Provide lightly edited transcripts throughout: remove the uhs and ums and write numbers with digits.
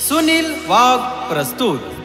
सुनील वाघ प्रस्तुत।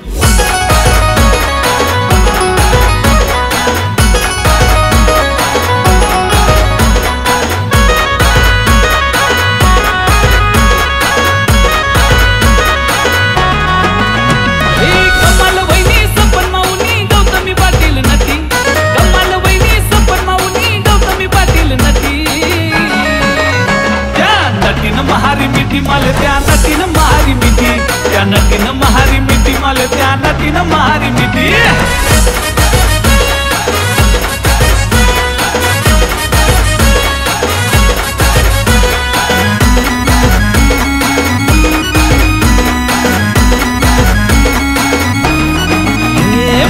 महारी मिठी माले त्या नटीनं महारी मिठी, त्या नटीनं महारी मिठी माले त्या नटीनं महारी मिठी।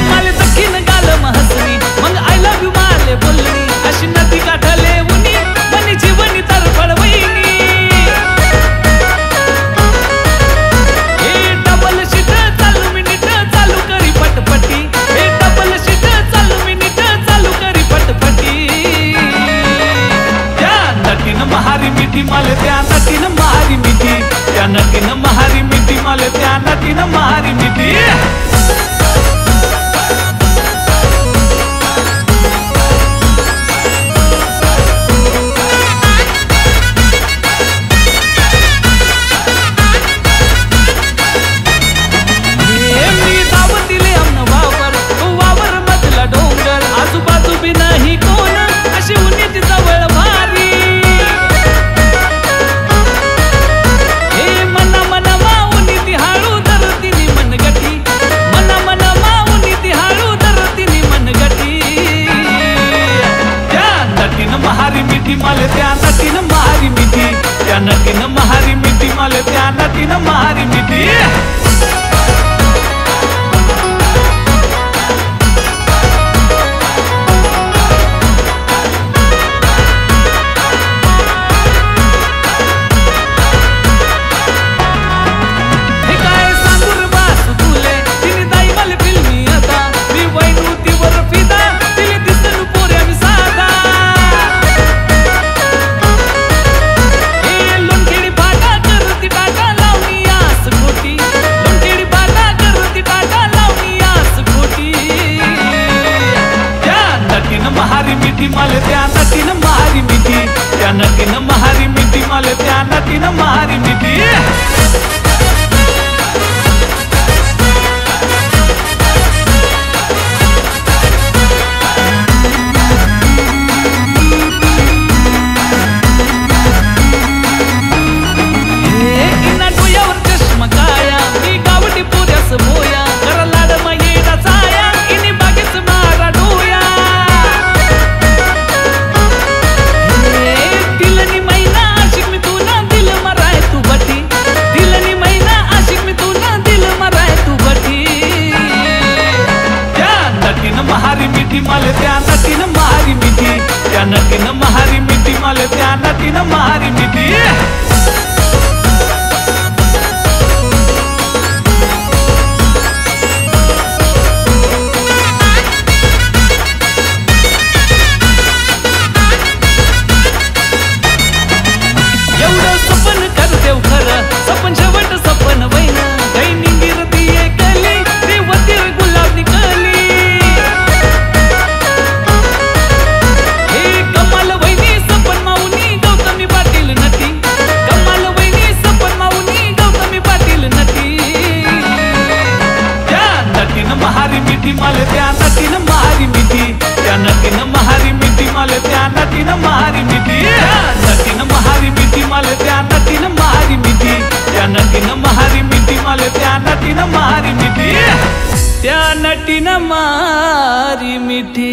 माले दखीन गालम हसनी मग आय लव्ह यू माले बोलणी, अशी नदी काठले उनी मनी जीवनी तरफड वहिनी। महारी मिठी माले त्या नटीनं महारी मिठी, त्या नटीनं महारी मिठी माले त्या नटीनं महारी मिठी। मी दावतीले आमन वावर, वावर मधला डोंगर, आजूबाजू बी नाही कोण, अशी उन्हीची जवळ भारी। महारी मिठी माले त्या नटीनं महारी मिठी, त्या नटीनं महारी मिठी माले त्या नटीनं महारी मिठी। महारी मिठी माले त्या नटीनं महारी मिठी, त्या नटीनं महारी मिठी माले त्या नटीनं महारी मिठी। इना डोयावर चष्मा काया, मी गावठी पोऱ्यास बोया, करा लाड मायेडा चाया, इनी बागेच मारा डोया। दिलनी महिना आशिक मी तू ना दिल मराय तू बटी, दिलनी महिना आशिक मी तू ना दिल मराय तू बटी। त्या नटीनं महारी मिठी माले त्या नटीनं महारी मिठी, त्या नटीनं महारी मिठी माले त्या नटीनं महारी मिठी। एवढं सपन कर देव खरं, सपन शेवट सपन वैन, काही निंगीर दिये कली, देवतीर गुलाब निकली। हे कमाल वहिनी सपन माऊनी गौतमी पाटील नटी, कमाल वहिनी सपन माऊनी गौतमी पाटील नटी। त्या नटीनं महारी मिठी माले त्या नटीनं महारी मिठी, त्या नटीनं महारी मिठी माले त्या नटीनं महारी मिठी। नटीनं महारी मिठी माले त्या नटीनं महारी मिठी, त्या नटीनं महारी मिठी माले त्या नटीनं महारी मिठी, त्या नटीनं महारी मिठी।